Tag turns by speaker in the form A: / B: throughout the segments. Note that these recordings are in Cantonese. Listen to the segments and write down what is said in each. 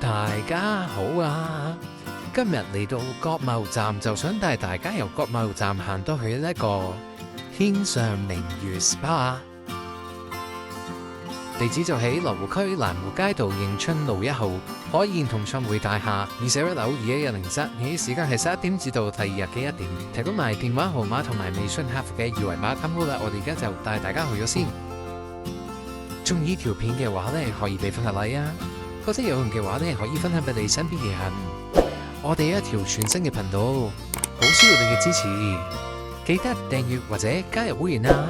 A: 大家好啊！今日嚟到國貿站，就想帶大家由國貿站行到去呢個天上明月 SPA， 地址就喺羅湖區蘭湖街道迎春路1號海燕同創匯大廈21樓21107，而時間係11點至到第二日嘅1點，提供埋電話號碼同埋微信客服嘅二維碼。咁好啦，我哋而家就帶大家去咗先。中意條片嘅話呢，可以俾分下 like 啊！覺得有用嘅話呢，可以分享俾你身邊嘅人。我哋有一條全新嘅頻道，好需要你嘅支持，記得訂閱或者加入會員啦。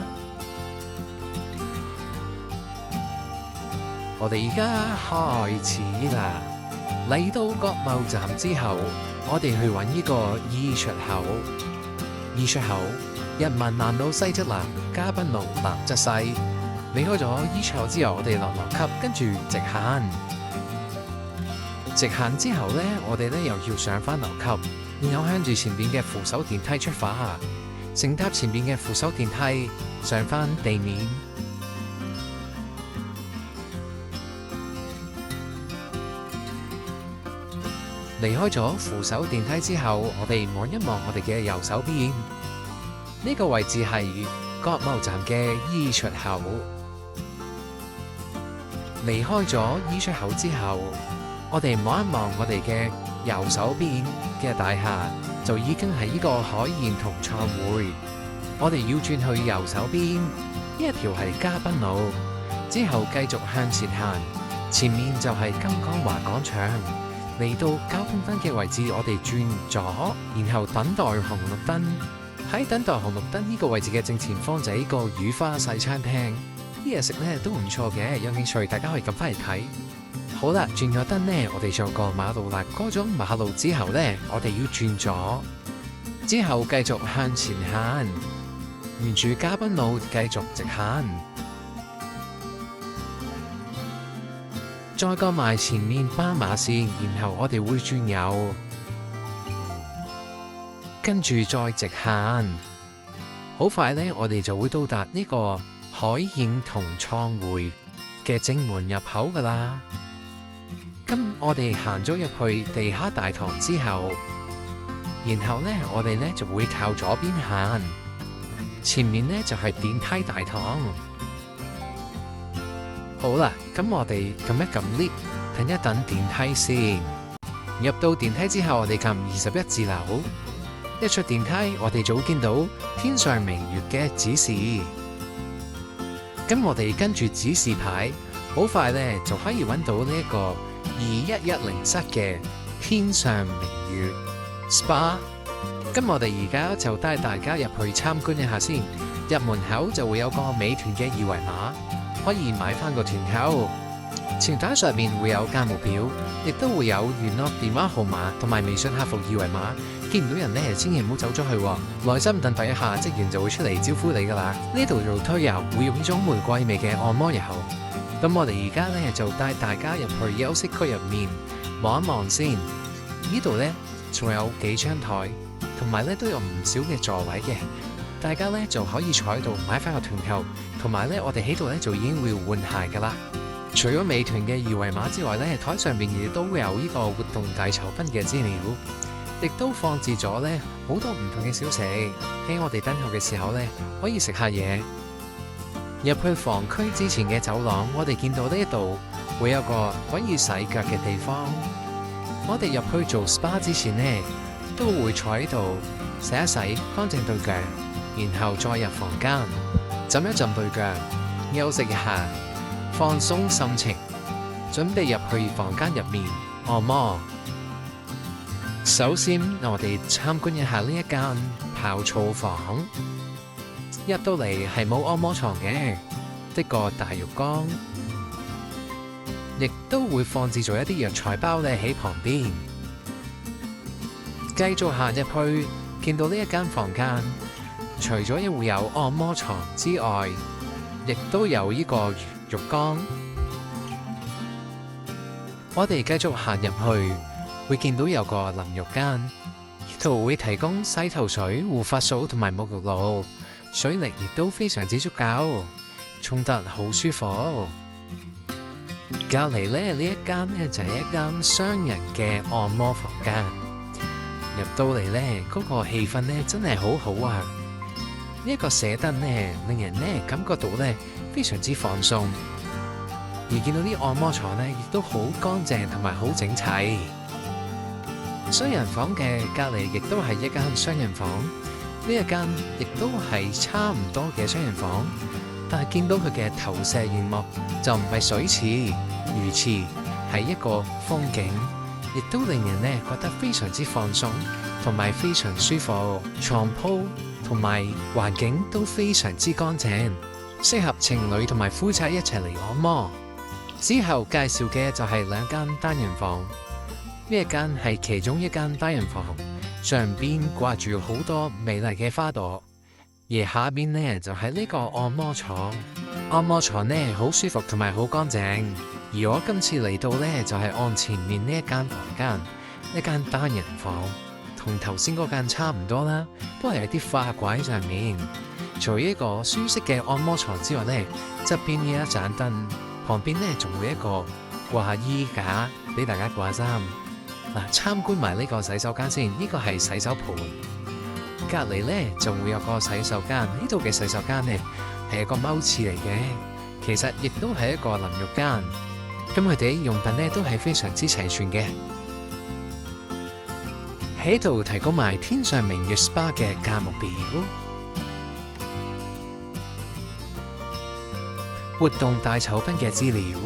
A: 我哋而家開始啦！嚟到國貿站之後，我哋去揾呢個 E 出口。E 出口，人民南路西側南，嘉賓路南側西。離開咗 E 出口之後，我哋落樓級，跟住直行。直行之後呢，我哋又要上返樓級，然後向住前邊嘅扶手電梯出發，乘搭前邊嘅扶手電梯上返地面。離開咗扶手電梯之後，我哋望一望我哋嘅右手邊，呢個位置係國貿站嘅 E 出口。離開咗 E 出口之後，我哋望一望我哋嘅右手邊嘅大廈，就已經係呢個海燕同創匯。我哋要轉去右手邊，呢一條係嘉賓路，之後繼續向前行，前面就係金光華廣場。嚟到交通燈嘅位置，我哋轉左，然後等待紅綠燈。喺等待紅綠燈呢個位置嘅正前方就係呢個雨花細餐廳，啲嘢食呢都唔錯嘅，有興趣大家可以撳翻嚟睇。好啦，轉咗燈呢，我哋就過馬路啦。過咗馬路之後呢，我哋要轉左，之後繼續向前行，沿住嘉賓路繼續直行，再過埋前面斑馬線，然後我哋會轉右，跟住再直行。好快呢，我哋就會到達呢個海燕同創匯嘅正門入口噶啦。咁我哋行咗入去地下大堂之後，然後呢，我哋呢就會靠左邊行，前面呢就係電梯大堂。好啦，咁我哋撳一撳 lift， 等一等電梯先。入到電梯之後，我哋撳21字樓。一出電梯，我哋就會見到天上明月嘅指示。咁我哋跟住指示牌，好快呢就可以揾到呢一個2110室嘅天上明月 SPA。咁我哋而家就帶大家入去參觀一下先。入門口就會有個美團嘅二維碼，可以買翻個團購。傳單上面會有價目表，亦都會有聯絡電話號碼同埋微信客服二維碼。見唔到人呢，千祈唔好走咗去，耐心等待一下，職員就會出嚟招呼你噶啦。呢度做推油會用呢種玫瑰味嘅按摩油。咁我哋而家呢，就帶大家入去休息區入面望一望先。呢度呢，仲有幾張台，同埋呢都有唔少嘅座位嘅，大家呢就可以坐喺度買翻個團購，同埋呢我哋喺度呢就已經會換鞋噶啦。除咗美團嘅二維碼之外呢，台上面亦都會有呢個活動大酬賓嘅資料，亦都放置咗呢好多唔同嘅小食，喺我哋等候嘅時候呢，可以食下嘢。入去房區之前嘅走廊，我哋見到呢度會有個可以洗腳嘅地方。我哋入去做 SPA 之前呢，都會坐喺度洗一洗乾淨對腳，然後再入房間浸一浸對腳，休息一下，放鬆心情，準備入去房間入面按摩。首先，我哋參觀一下呢一間泡澡房。入到嚟係冇按摩床嘅，得個大浴缸，亦都會放置咗一啲藥材包咧喺旁邊。繼續行入去，見到呢一間房間，除咗會有按摩床之外，亦都有呢個浴缸。我哋繼續行入去，會見到有個淋浴間，呢度會提供洗頭水、護髮素同埋沐浴露。水力亦都非常之足夠，沖得好舒服。隔離咧呢一間咧就係一間雙人嘅按摩房間。入到嚟咧嗰個氣氛咧真係好好啊！呢一個射燈咧令人咧感覺到咧非常之放鬆，而見到啲按摩床咧亦都好乾淨同埋好整齊。雙人房嘅隔離亦都係一間雙人房，呢一間亦都係差唔多嘅雙人房，但係見到佢嘅投射螢幕就唔係水池、魚池，係一個風景，亦都令人咧覺得非常之放鬆同埋非常舒服。床鋪同埋環境都非常之乾淨，適合情侶同埋夫妻一齊嚟按摩。之後介紹嘅就係兩間單人房，呢一間係其中一間單人房，上邊掛住好多美麗嘅花朵，而下邊呢就係呢個按摩床。按摩床呢好舒服同埋好乾淨，而我今次嚟到呢就係按前面呢一間房間，一間單人房，同頭先嗰間差唔多啦，都係有啲花掛喺上面。除一個舒適嘅按摩床之外呢，側邊呢一盞燈，旁邊呢仲會一個掛衣架俾大家掛衫。嗱，參觀埋呢個洗手間先，呢個係洗手盆。隔離呢就會有個洗手間，呢度嘅洗手間呢係一個踎廁嚟嘅，其實亦都係一個淋浴間。咁佢哋用品呢都係非常之齊全嘅。喺度提供埋天上明月 SPA 嘅價目表。活動大酬賓嘅資料，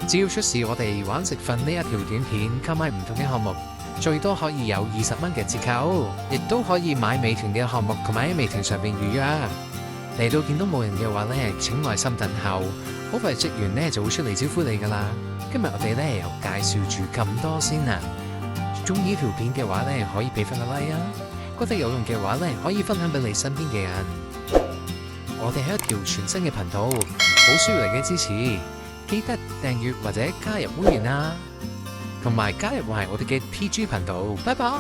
A: 只要出示我哋玩食瞓呢一條短片，購買唔同嘅項目，最多可以有20蚊嘅折扣，亦都可以買美團嘅項目同埋喺美團上邊預約。嚟到見到冇人嘅話呢，請耐心等候，好快職員呢就會出嚟招呼你噶啦。今日我哋呢又介紹住咁多先啦。中意呢條片嘅話呢，可以俾翻個 like 啊！覺得有用嘅話呢，可以分享俾你身邊嘅人。我哋係一條全新嘅頻道，好需要你嘅支持，記得訂閱或者加入會員啊，同埋加入埋我哋嘅 PG 頻道。拜拜。